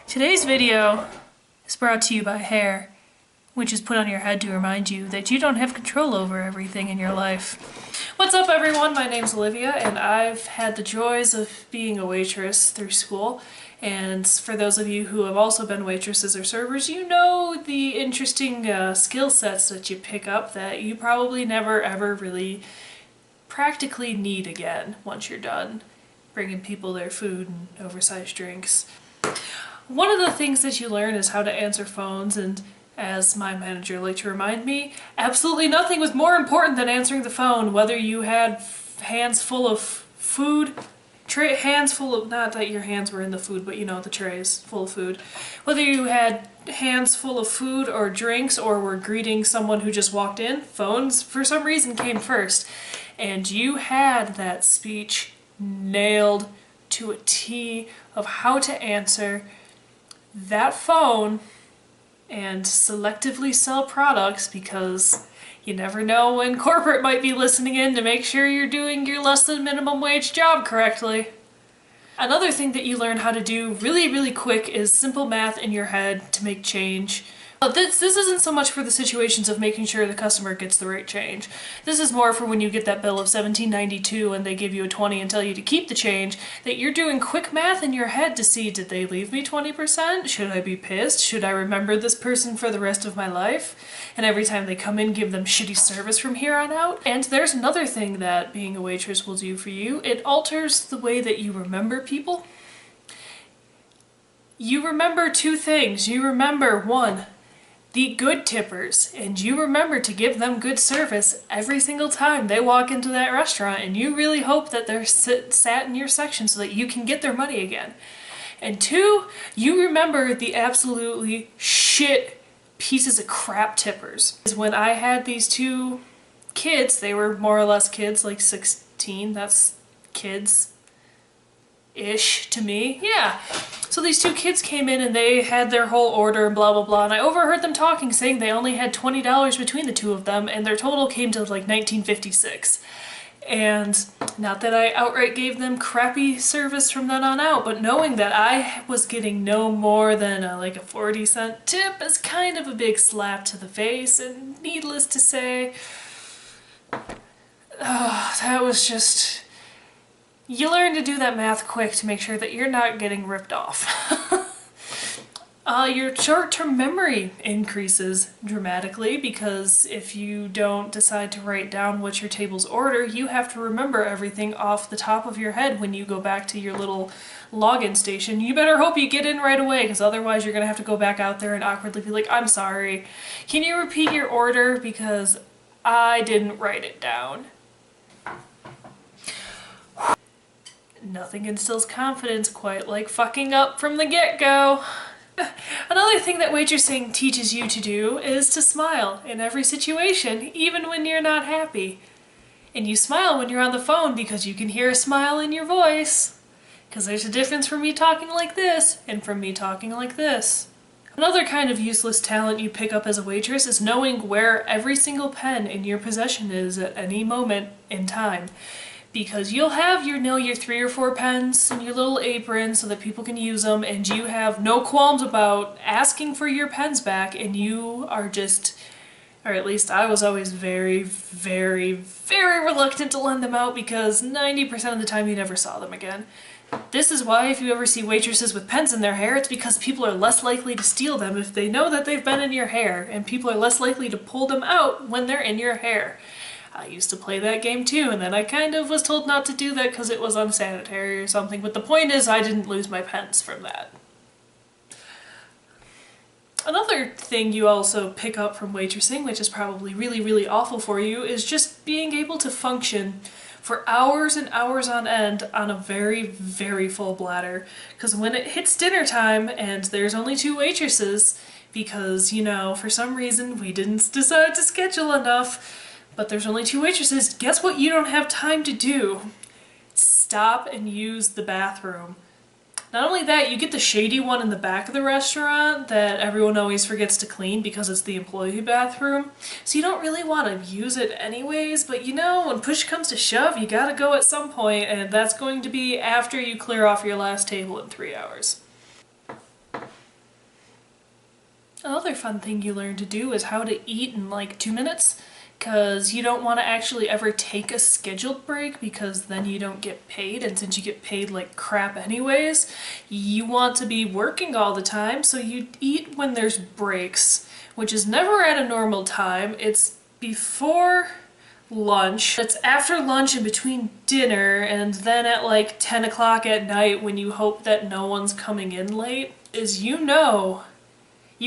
Today's video is brought to you by hair, which is put on your head to remind you that you don't have control over everything in your life. What's up everyone, my name's Olivia and I've had the joys of being a waitress through school. And for those of you who have also been waitresses or servers, you know the interesting skill sets that you pick up that you probably never ever really practically need again once you're done bringing people their food and oversized drinks. One of the things that you learn is how to answer phones, and as my manager liked to remind me, absolutely nothing was more important than answering the phone, whether you had hands full of food, hands full of, not that your hands were in the food, but you know, the trays full of food. Whether you had hands full of food or drinks or were greeting someone who just walked in, phones for some reason came first. And you had that speech nailed to a T of how to answer that phone and selectively sell products, because you never know when corporate might be listening in to make sure you're doing your less than minimum wage job correctly. Another thing that you learn how to do really quick is simple math in your head to make change. This isn't so much for the situations of making sure the customer gets the right change. This is more for when you get that bill of $17.92 and they give you a 20 and tell you to keep the change, that you're doing quick math in your head to see, did they leave me 20%? Should I be pissed? Should I remember this person for the rest of my life? And every time they come in, give them shitty service from here on out. And there's another thing that being a waitress will do for you. It alters the way that you remember people. You remember two things. You remember, one, the good tippers, and you remember to give them good service every single time they walk into that restaurant, and you really hope that they're sat in your section so that you can get their money again. And two, you remember the absolutely shit pieces of crap tippers. When I had these two kids, they were more or less kids, like 16, that's kids-ish to me. Yeah. So these two kids came in and they had their whole order and blah blah blah, and I overheard them talking, saying they only had $20 between the two of them and their total came to like $19.56. And not that I outright gave them crappy service from then on out, but knowing that I was getting no more than like a 40-cent tip is kind of a big slap to the face, and needless to say, that was just... You learn to do that math quick to make sure that you're not getting ripped off. Your short-term memory increases dramatically, because if you don't decide to write down what your tables order, you have to remember everything off the top of your head when you go back to your little login station. You better hope you get in right away, because otherwise you're going to have to go back out there and awkwardly be like, I'm sorry, can you repeat your order because I didn't write it down. Nothing instills confidence quite like fucking up from the get-go. Another thing that waitressing teaches you to do is to smile in every situation, even when you're not happy. And you smile when you're on the phone because you can hear a smile in your voice. Because there's a difference from me talking like this and from me talking like this. Another kind of useless talent you pick up as a waitress is knowing where every single pen in your possession is at any moment in time. Because you'll have your 3 or 4 pens in your little apron so that people can use them, and you have no qualms about asking for your pens back, and you are just, or at least I was always very reluctant to lend them out, because 90% of the time you never saw them again. This is why if you ever see waitresses with pens in their hair, it's because people are less likely to steal them if they know that they've been in your hair, and people are less likely to pull them out when they're in your hair. I used to play that game too, and then I kind of was told not to do that because it was unsanitary or something, but the point is I didn't lose my pens from that. Another thing you also pick up from waitressing, which is probably really awful for you, is just being able to function for hours and hours on end on a very full bladder. Because when it hits dinner time and there's only 2 waitresses, because, you know, for some reason we didn't decide to schedule enough, but there's only 2 waitresses, guess what you don't have time to do? Stop and use the bathroom. Not only that, you get the shady one in the back of the restaurant that everyone always forgets to clean because it's the employee bathroom. So you don't really want to use it anyways, but you know, when push comes to shove, you gotta go at some point, and that's going to be after you clear off your last table in 3 hours. Another fun thing you learn to do is how to eat in like 2 minutes, because you don't want to actually ever take a scheduled break because then you don't get paid, and since you get paid like crap anyways, you want to be working all the time, so you eat when there's breaks, which is never at a normal time. It's before lunch, it's after lunch and between dinner, and then at like 10 o'clock at night when you hope that no one's coming in late, is you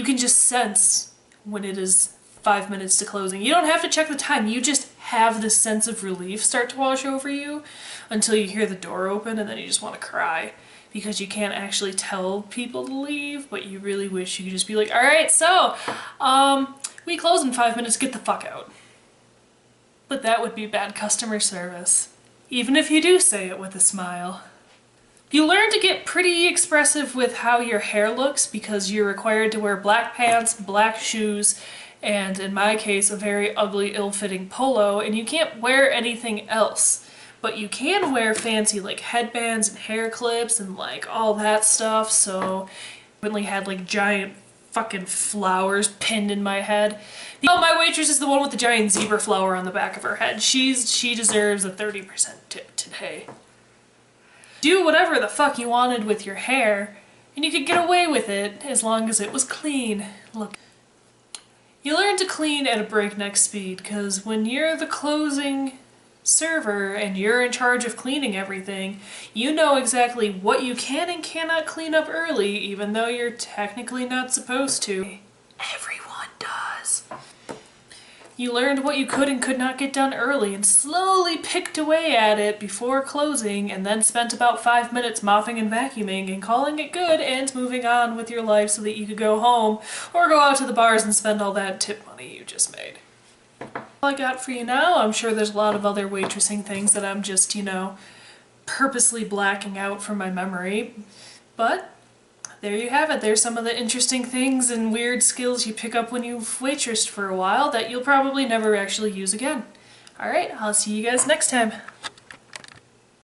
can just sense when it is 5 minutes to closing. You don't have to check the time, you just have this sense of relief start to wash over you until you hear the door open, and then you just want to cry because you can't actually tell people to leave, but you really wish you could just be like, alright, so, we close in 5 minutes, get the fuck out. But that would be bad customer service, even if you do say it with a smile. You learn to get pretty expressive with how your hair looks because you're required to wear black pants, black shoes, and in my case a very ugly, ill-fitting polo, and you can't wear anything else. But you can wear fancy like headbands and hair clips and like all that stuff, so I really had like giant fucking flowers pinned in my head. Oh, my waitress is the one with the giant zebra flower on the back of her head. She deserves a 30% tip today. Do whatever the fuck you wanted with your hair, and you could get away with it as long as it was clean. Look. You learn to clean at a breakneck speed, because when you're the closing server and you're in charge of cleaning everything, you know exactly what you can and cannot clean up early, even though you're technically not supposed to. Everyone does. You learned what you could and could not get done early and slowly picked away at it before closing, and then spent about 5 minutes mopping and vacuuming and calling it good and moving on with your life so that you could go home or go out to the bars and spend all that tip money you just made. All I got for you now. I'm sure there's a lot of other waitressing things that I'm just, purposely blacking out from my memory, but there you have it. There's some of the interesting things and weird skills you pick up when you've waitressed for a while that you'll probably never actually use again. Alright, I'll see you guys next time.